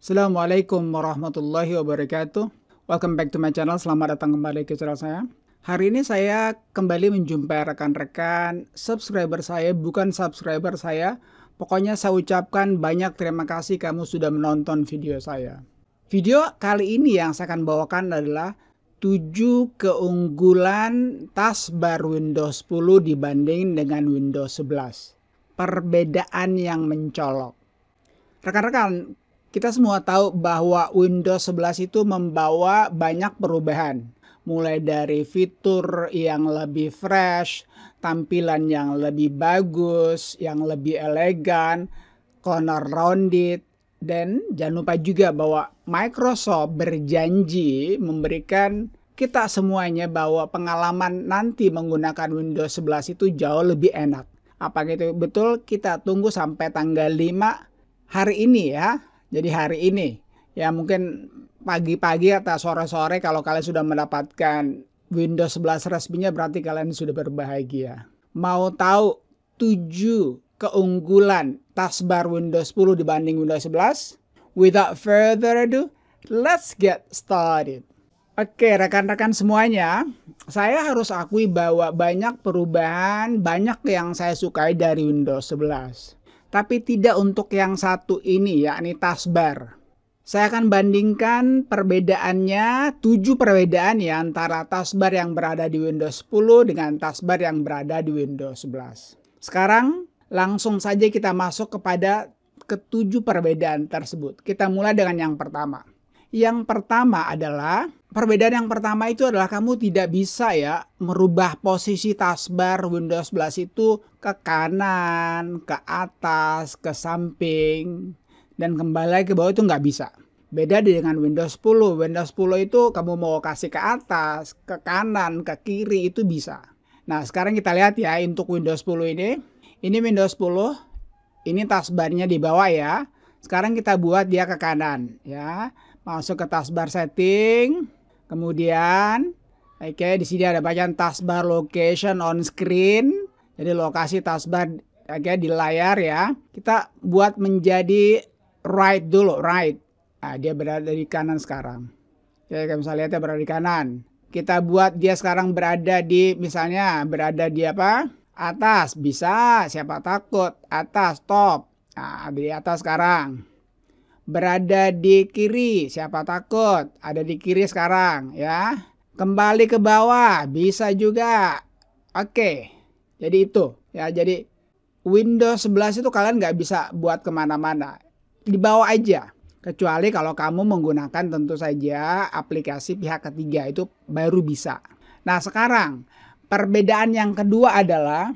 Assalamualaikum warahmatullahi wabarakatuh. Welcome back to my channel. Selamat datang kembali ke channel saya. Hari ini saya kembali menjumpai rekan-rekan subscriber saya, bukan subscriber saya. Pokoknya saya ucapkan banyak terima kasih kamu sudah menonton video saya. Video kali ini yang saya akan bawakan adalah 7 keunggulan taskbar Windows 10 dibanding dengan Windows 11. Perbedaan yang mencolok. Rekan-rekan, kita semua tahu bahwa Windows 11 itu membawa banyak perubahan. Mulai dari fitur yang lebih fresh, tampilan yang lebih bagus, yang lebih elegan, corner rounded, dan jangan lupa juga bahwa Microsoft berjanji memberikan kita semuanya bahwa pengalaman nanti menggunakan Windows 11 itu jauh lebih enak. Apakah itu betul? Kita tunggu sampai tanggal 5 hari ini ya. Jadi hari ini ya, mungkin pagi-pagi atau sore-sore kalau kalian sudah mendapatkan Windows 11 resminya, berarti kalian sudah berbahagia. Mau tahu 7 keunggulan taskbar Windows 10 dibanding Windows 11? Without further ado, let's get started. Oke, rekan-rekan semuanya, saya harus akui bahwa banyak perubahan, banyak yang saya sukai dari Windows 11. Tapi tidak untuk yang satu ini, yakni taskbar. Saya akan bandingkan perbedaannya, 7 perbedaan ya antara taskbar yang berada di Windows 10 dengan taskbar yang berada di Windows 11. Sekarang langsung saja kita masuk kepada ke-7 perbedaan tersebut. Kita mulai dengan yang pertama. Yang pertama adalah, perbedaan yang pertama itu adalah kamu tidak bisa ya merubah posisi taskbar Windows 11 itu ke kanan, ke atas, ke samping, dan kembali ke bawah, itu nggak bisa. Beda dengan Windows 10. Windows 10 itu kamu mau kasih ke atas, ke kanan, ke kiri, itu bisa. Nah, sekarang kita lihat ya untuk Windows 10 ini. Ini Windows 10, ini taskbarnya di bawah ya. Sekarang kita buat dia ke kanan ya. Masuk ke taskbar setting, kemudian di sini ada bacaan taskbar location on screen. Jadi lokasi taskbar di layar ya. Kita buat menjadi right dulu, right. Nah, dia berada di kanan sekarang. Oke, kamu bisa lihat ya, berada di kanan. Kita buat dia sekarang berada di, misalnya berada di apa? Atas, bisa, siapa takut. Atas, top. Nah, di atas sekarang. Berada di kiri, siapa takut. Ada di kiri sekarang ya. Kembali ke bawah, bisa juga. Oke, jadi itu ya. Jadi Windows 11 itu kalian nggak bisa buat kemana-mana. Di bawah aja. Kecuali kalau kamu menggunakan tentu saja aplikasi pihak ketiga, itu baru bisa. Nah, sekarang perbedaan yang kedua adalah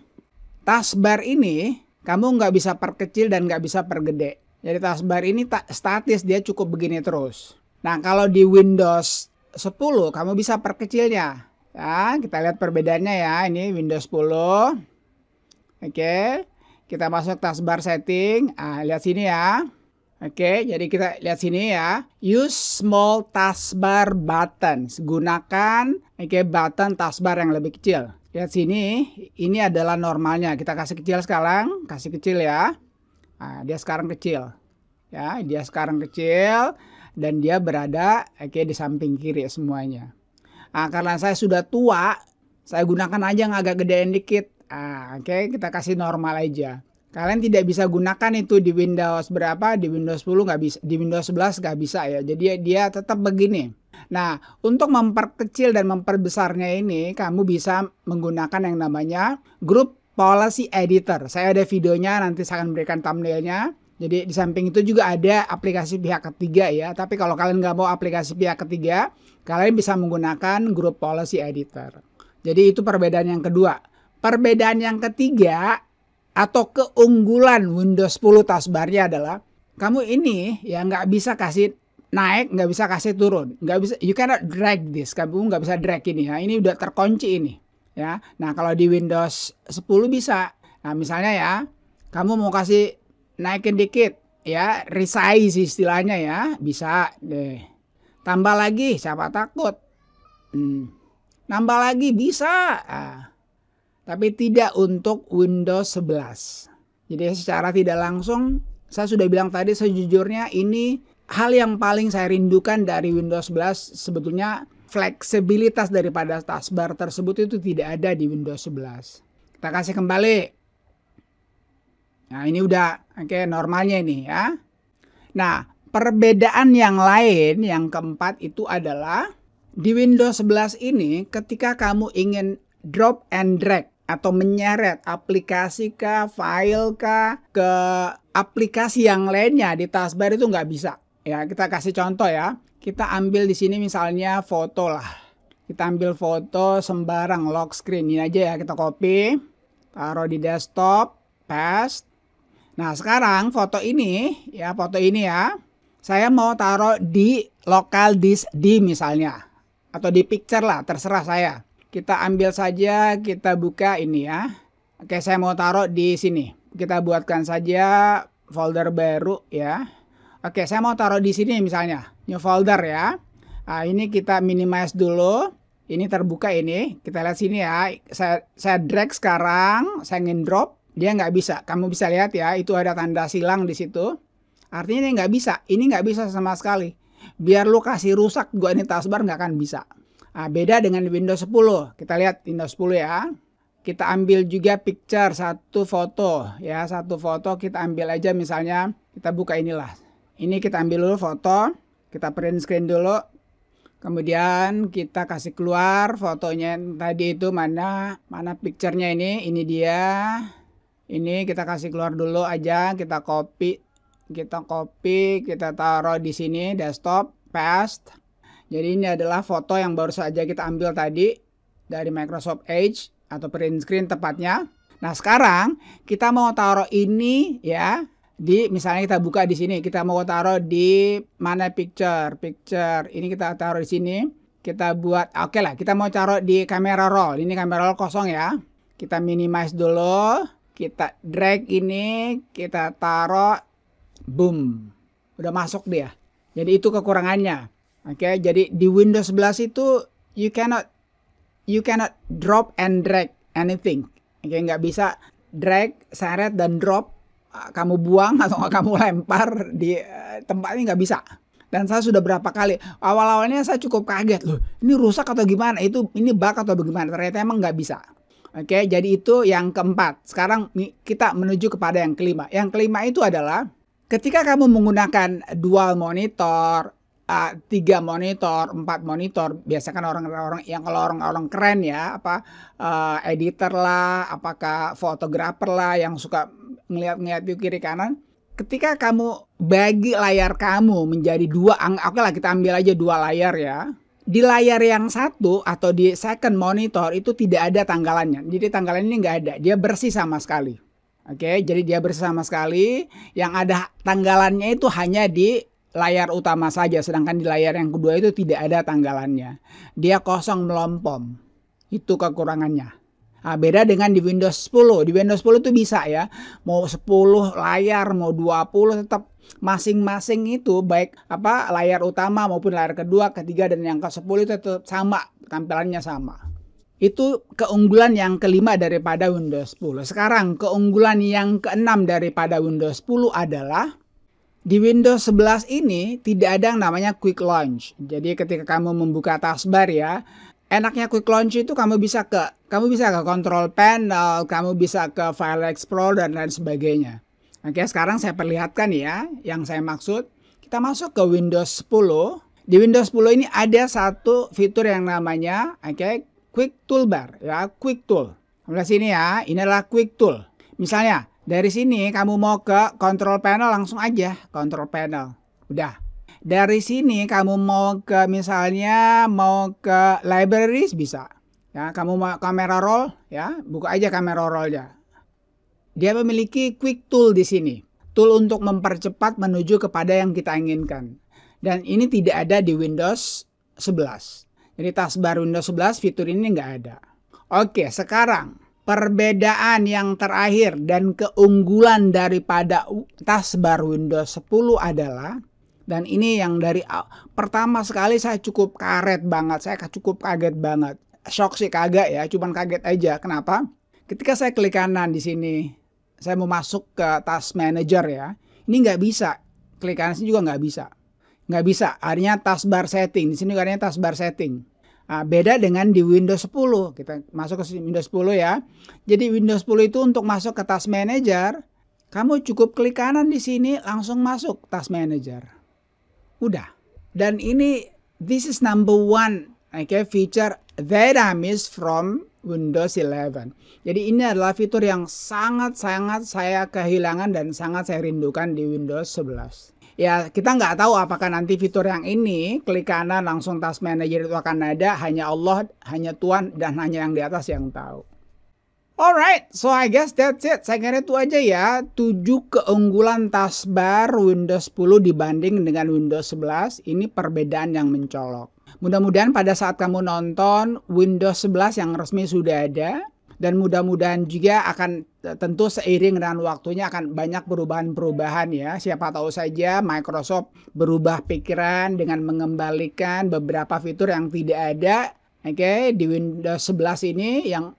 taskbar ini kamu nggak bisa perkecil dan nggak bisa pergede. Jadi taskbar ini statis, dia cukup begini terus. Nah, kalau di Windows 10 kamu bisa perkecilnya. Ya, kita lihat perbedaannya ya. Ini Windows 10. Oke, kita masuk taskbar setting. Ah, lihat sini ya. Oke, jadi kita lihat sini ya. Use small taskbar buttons. Gunakan button taskbar yang lebih kecil. Lihat sini, ini adalah normalnya. Kita kasih kecil sekarang, kasih kecil ya. Nah, dia sekarang kecil. Ya, dia sekarang kecil dan dia berada di samping kiri semuanya. Nah, karena saya sudah tua, saya gunakan aja yang agak gedein dikit. Nah, kita kasih normal aja. Kalian tidak bisa gunakan itu di Windows berapa, di Windows 10 nggak bisa, di Windows 11 nggak bisa ya. Jadi dia tetap begini. Nah, untuk memperkecil dan memperbesarnya ini, kamu bisa menggunakan yang namanya Group Policy Editor. Saya ada videonya, nanti saya akan berikan thumbnailnya. Jadi di samping itu juga ada aplikasi pihak ketiga ya. Tapi kalau kalian nggak mau aplikasi pihak ketiga, kalian bisa menggunakan Group Policy Editor. Jadi itu perbedaan yang kedua. Perbedaan yang ketiga atau keunggulan Windows 10 taskbarnya adalah kamu ini ya nggak bisa kasih naik, nggak bisa kasih turun, nggak bisa, you cannot drag this, kamu nggak bisa drag ini ya, ini udah terkunci ini ya. Nah, kalau di Windows 10 bisa. Nah, misalnya ya, kamu mau kasih naikin dikit ya, resize istilahnya ya, bisa deh. Tambah lagi, siapa takut. Nambah lagi bisa. Tapi tidak untuk Windows 11. Jadi secara tidak langsung, saya sudah bilang tadi, sejujurnya ini hal yang paling saya rindukan dari Windows 11 sebetulnya fleksibilitas daripada taskbar tersebut itu tidak ada di Windows 11. Kita kasih kembali. Nah, ini udah oke, normalnya ini ya. Nah, perbedaan yang lain yang keempat itu adalah di Windows 11 ini ketika kamu ingin drop and drag atau menyeret aplikasi kah, file kah ke aplikasi yang lainnya di taskbar itu nggak bisa. Ya, kita kasih contoh ya. Kita ambil di sini misalnya foto lah. Kita ambil foto sembarang lock screen ini aja ya, kita copy, taruh di desktop, paste. Nah, sekarang foto ini ya, saya mau taruh di local disk D misalnya atau di picture lah, terserah saya. Kita ambil saja, kita buka ini ya. Oke, saya mau taruh di sini. Kita buatkan saja folder baru ya. Oke, saya mau taruh di sini misalnya, new folder ya. Nah, ini kita minimize dulu. Ini terbuka ini. Kita lihat sini ya. Saya drag sekarang, saya ingin drop, dia nggak bisa. Kamu bisa lihat ya, itu ada tanda silang di situ. Artinya ini nggak bisa. Ini nggak bisa sama sekali. Biar lu kasih rusak gua ini taskbar nggak akan bisa. Nah, beda dengan Windows 10. Kita lihat Windows 10 ya. Kita ambil juga picture, satu foto ya, satu foto kita ambil aja misalnya, kita buka inilah. Ini kita ambil dulu foto, kita print screen dulu, kemudian kita kasih keluar fotonya tadi itu mana picture-nya ini dia. Ini kita kasih keluar dulu aja, kita copy, kita taruh di sini desktop, paste. Jadi ini adalah foto yang baru saja kita ambil tadi dari Microsoft Edge atau print screen tepatnya. Nah, sekarang kita mau taruh ini ya. Misalnya kita buka di sini, kita mau taruh di mana picture. Ini kita taruh di sini. Kita buat, oke lah, kita mau taruh di camera roll. Ini camera roll kosong ya. Kita minimize dulu. Kita drag ini, kita taruh, boom. Udah masuk dia. Jadi itu kekurangannya. Oke, jadi di Windows 11 itu you cannot drop and drag anything. Oke, nggak bisa drag, seret dan drop. Kamu buang atau kamu lempar di tempat ini nggak bisa. Dan saya sudah berapa kali, awal-awalnya saya cukup kaget loh, ini rusak atau gimana, ini bug atau bagaimana, ternyata emang nggak bisa. Oke, jadi itu yang keempat. Sekarang kita menuju kepada yang kelima. Yang kelima itu adalah ketika kamu menggunakan dual monitor, 3 monitor, 4 monitor, biasa kan orang-orang yang kalau orang-orang keren ya, editor lah, apakah fotografer lah yang suka ngeliat di kiri kanan. Ketika kamu bagi layar kamu menjadi 2, oke lah kita ambil aja 2 layar ya. Di layar yang satu atau di second monitor itu tidak ada tanggalannya. Jadi tanggalan ini nggak ada, dia bersih sama sekali. Oke, jadi dia bersih sama sekali. Yang ada tanggalannya itu hanya di layar utama saja, sedangkan di layar yang kedua itu tidak ada tanggalannya. Dia kosong melompom. Itu kekurangannya. Nah, beda dengan di Windows 10. Di Windows 10 itu bisa ya. Mau 10 layar, mau 20 tetap masing-masing itu baik layar utama maupun layar kedua, ketiga dan yang ke-10 itu tetap sama, tampilannya sama. Itu keunggulan yang kelima daripada Windows 10. Sekarang keunggulan yang keenam daripada Windows 10 adalah di Windows 11 ini tidak ada yang namanya Quick Launch. Jadi ketika kamu membuka taskbar ya, enaknya Quick Launch itu kamu bisa ke Control Panel, kamu bisa ke File Explorer dan lain sebagainya. Oke, sekarang saya perlihatkan ya yang saya maksud. Kita masuk ke Windows 10. Di Windows 10 ini ada satu fitur yang namanya Quick Toolbar ya, Quick Tool. Lihat sini ya, ini adalah Quick Tool. Misalnya dari sini kamu mau ke Control Panel, langsung aja Control Panel. Udah. Dari sini kamu mau ke misalnya mau ke Libraries bisa. Ya, kamu mau kamera roll ya, buka aja kamera roll-nya. Dia memiliki Quick Tool di sini. Tool untuk mempercepat menuju kepada yang kita inginkan. Dan ini tidak ada di Windows 11. Jadi taskbar Windows 11 fitur ini nggak ada. Oke, sekarang perbedaan yang terakhir dan keunggulan daripada taskbar Windows 10 adalah, dan ini yang dari pertama sekali saya cukup kaget banget. Shock sih kagak ya, cuman kaget aja. Kenapa? Ketika saya klik kanan di sini, saya mau masuk ke Task Manager ya. Ini nggak bisa. Klik kanan sini juga nggak bisa. Nggak bisa, artinya taskbar setting. Di sini artinya taskbar setting. Nah, beda dengan di Windows 10. Kita masuk ke Windows 10 ya. Jadi Windows 10 itu untuk masuk ke Task Manager, kamu cukup klik kanan di sini langsung masuk Task Manager. Udah. Dan ini this is number one feature that I miss from Windows 11. Jadi ini adalah fitur yang sangat-sangat saya kehilangan dan sangat saya rindukan di Windows 11. Ya, kita nggak tahu apakah nanti fitur yang ini, klik kanan langsung Task Manager itu akan ada, hanya Allah, hanya Tuhan, dan hanya yang di atas yang tahu. Alright, so I guess that's it. Saya kira itu aja ya, 7 keunggulan taskbar Windows 10 dibanding dengan Windows 11. Ini perbedaan yang mencolok. Mudah-mudahan pada saat kamu nonton Windows 11 yang resmi sudah ada, dan mudah-mudahan juga akan tentu seiring dengan waktunya akan banyak perubahan-perubahan ya. Siapa tahu saja Microsoft berubah pikiran dengan mengembalikan beberapa fitur yang tidak ada di Windows 11 ini yang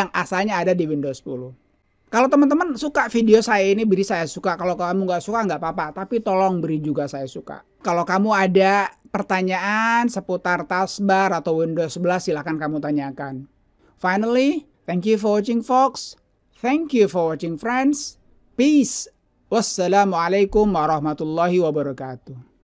asalnya ada di Windows 10. Kalau teman-teman suka video saya ini, beri saya suka. Kalau kamu nggak suka nggak apa-apa, tapi tolong beri juga saya suka. Kalau kamu ada pertanyaan seputar taskbar atau Windows 11 silahkan kamu tanyakan. Finally, thank you for watching folks. Thank you for watching friends. Peace. Wassalamualaikum warahmatullahi wabarakatuh.